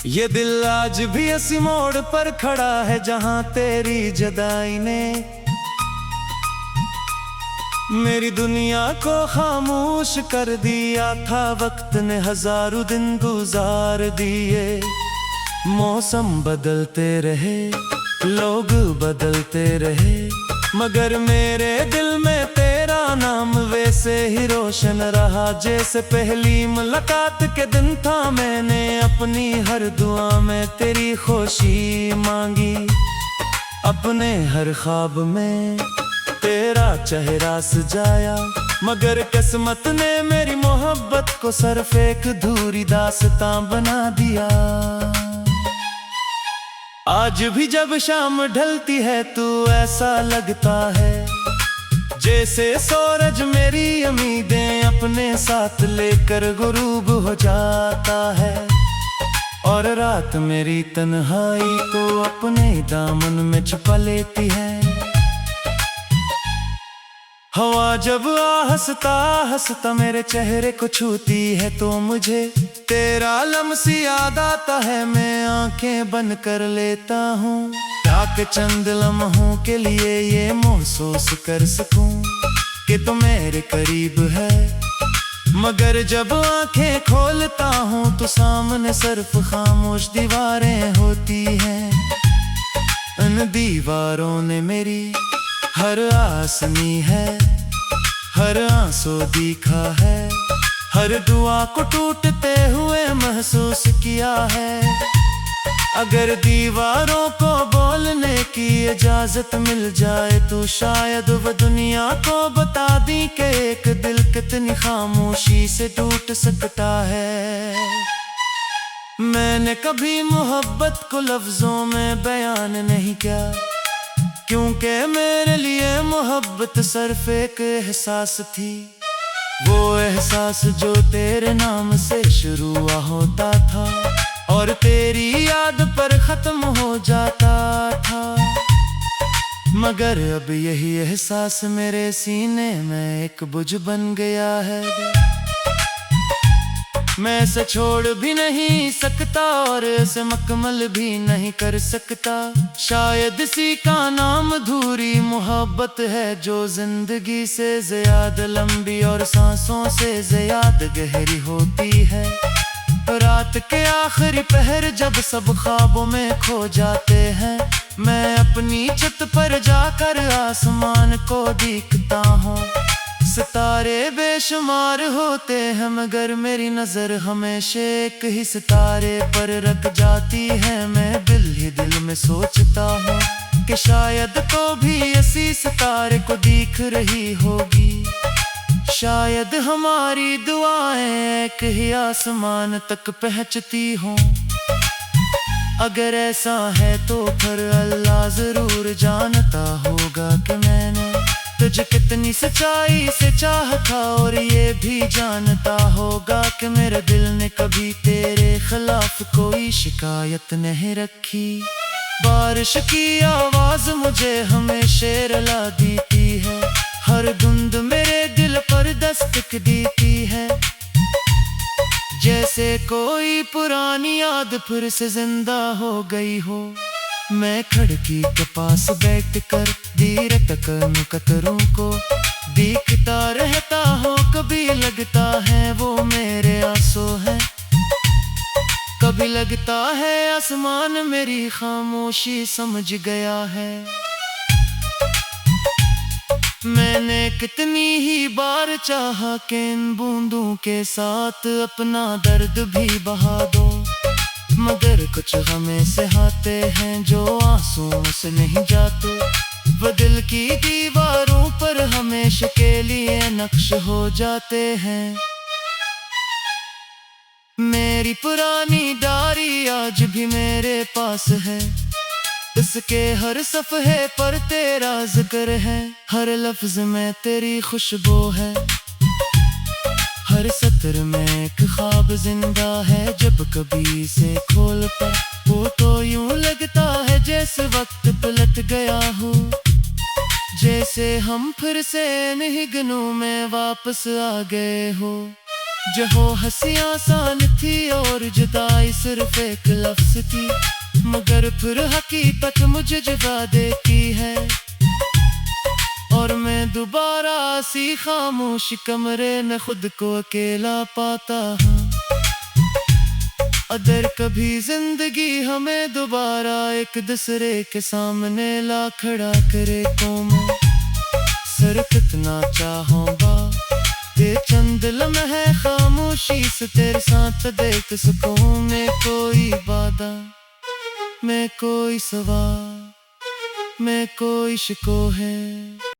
ये दिल आज भी इसी मोड़ पर खड़ा है जहां तेरी जुदाई ने मेरी दुनिया को खामोश कर दिया था। वक्त ने हजारों दिन गुजार दिए। मौसम बदलते रहे, लोग बदलते रहे, मगर मेरे दिल में तेरा नाम वैसे ही रोशन रहा जैसे पहली मुलाकात के दिन था। मैंने अपनी हर दुआ में तेरी खुशी मांगी, अपने हर ख्वाब में तेरा चेहरा सजाया, मगर किस्मत ने मेरी मोहब्बत को सिर्फ एक अधूरी दास्तां बना दिया। आज भी जब शाम ढलती है तू ऐसा लगता है जैसे सूरज मेरी उम्मीदें अपने साथ लेकर गुरूब हो जाता है, और रात मेरी तन्हाई को अपने दामन में छुपा लेती है। हवा जब हंसता हंसता मेरे चेहरे को छूती है तो मुझे तेरा लम्स याद आता है। मैं आंखें बंद कर लेता हूँ ताकि चंद लम्हों के लिए ये महसूस कर सकूं कि तू मेरे करीब है। मगर जब आंखें खोलता हूँ तो सामने सिर्फ खामोश दीवारें होती हैं। उन दीवारों ने मेरी हर आस नी है, हर आंसू दिखा है, हर दुआ को टूटते हुए महसूस किया है। अगर दीवारों को बोलने की इजाजत मिल जाए तो शायद वह दुनिया को बता दी कि एक दिल कितनी खामोशी से टूट सकता है। मैंने कभी मोहब्बत को लफ्जों में बयान नहीं किया, क्योंकि मेरे लिए मोहब्बत सिर्फ एक एहसास थी। वो एहसास जो तेरे नाम से शुरू होता था और तेरी याद पर खत्म हो जाता था। मगर अब यही एहसास मेरे सीने में एक बुझ बन गया है। मैं इसे छोड़ भी नहीं सकता और इसे मुकम्मल भी नहीं कर सकता। शायद इसी का नाम अधूरी मोहब्बत है जो जिंदगी से ज्यादा लंबी और सांसों से ज्यादा गहरी होती है। रात के आखिरी पहर जब सब ख्वाबों में खो जाते हैं, मैं अपनी छत पर जाकर आसमान को देखता हूँ। सितारे बेशुमार होते हैं मगर मेरी नजर हमेशा एक ही सितारे पर रख जाती है। मैं दिल ही दिल में सोचता हूँ कि शायद तो भी इसी सितारे को दिख रही होगी। शायद हमारी दुआएं एक ही आसमान तक पहुँचती हों। अगर ऐसा है तो फिर अल्लाह जरूर जानता होगा कि मैंने तुझे कितनी सच्चाई से चाहा था, और ये भी जानता होगा कि मेरे दिल ने कभी तेरे खिलाफ कोई शिकायत नहीं रखी। बारिश की आवाज मुझे हमेशा रुला देती है, हर धुंध मेरे दिल पर दस्तक देती है। जैसे कोई पुरानी याद फिर से जिंदा हो गई हो। मैं खिड़की के पास बैठकर धीरे तक कतरों को देखता रहता हूँ। कभी लगता है वो मेरे आंसू हैं, कभी लगता है आसमान मेरी खामोशी समझ गया है। मैंने कितनी ही बार चाहा कि इन बूंदों के साथ अपना दर्द भी बहा दो, मगर कुछ हमें से आते हैं जो आंसुओं से नहीं जाते। वो दिल की दीवारों पर हमेशा के लिए नक्श हो जाते हैं। मेरी पुरानी डायरी आज भी मेरे पास है, इसके हर सफ़हे पर तेरा जिक्र है। हर लफ्ज में तेरी खुशबू है, हर सत्र में एक ख्वाब जिंदा है। जब कभी इसे खोलता वो तो यूं लगता है जैसे वक्त पलट गया हो, जैसे हम फिर से इन्हीं दिनों में वापस आ गए हो। जो हंसी आसान थी और जुदाई सिर्फ एक लफ्ज थी, मगर फिर हकीकत मुझे जगा देती है। और मैं दोबारा सी खामोश कमरे में खुद को अकेला पाता हूँ। अगर कभी जिंदगी हमें दोबारा एक दूसरे के सामने ला खड़ा करे तो मैं सर कितना चाहूँगा ते चंद लम्हे खामोशी से तेरे साथ देख सकूं। मैं कोई वादा, मैं कोई सवाल, मैं कोई शिको है।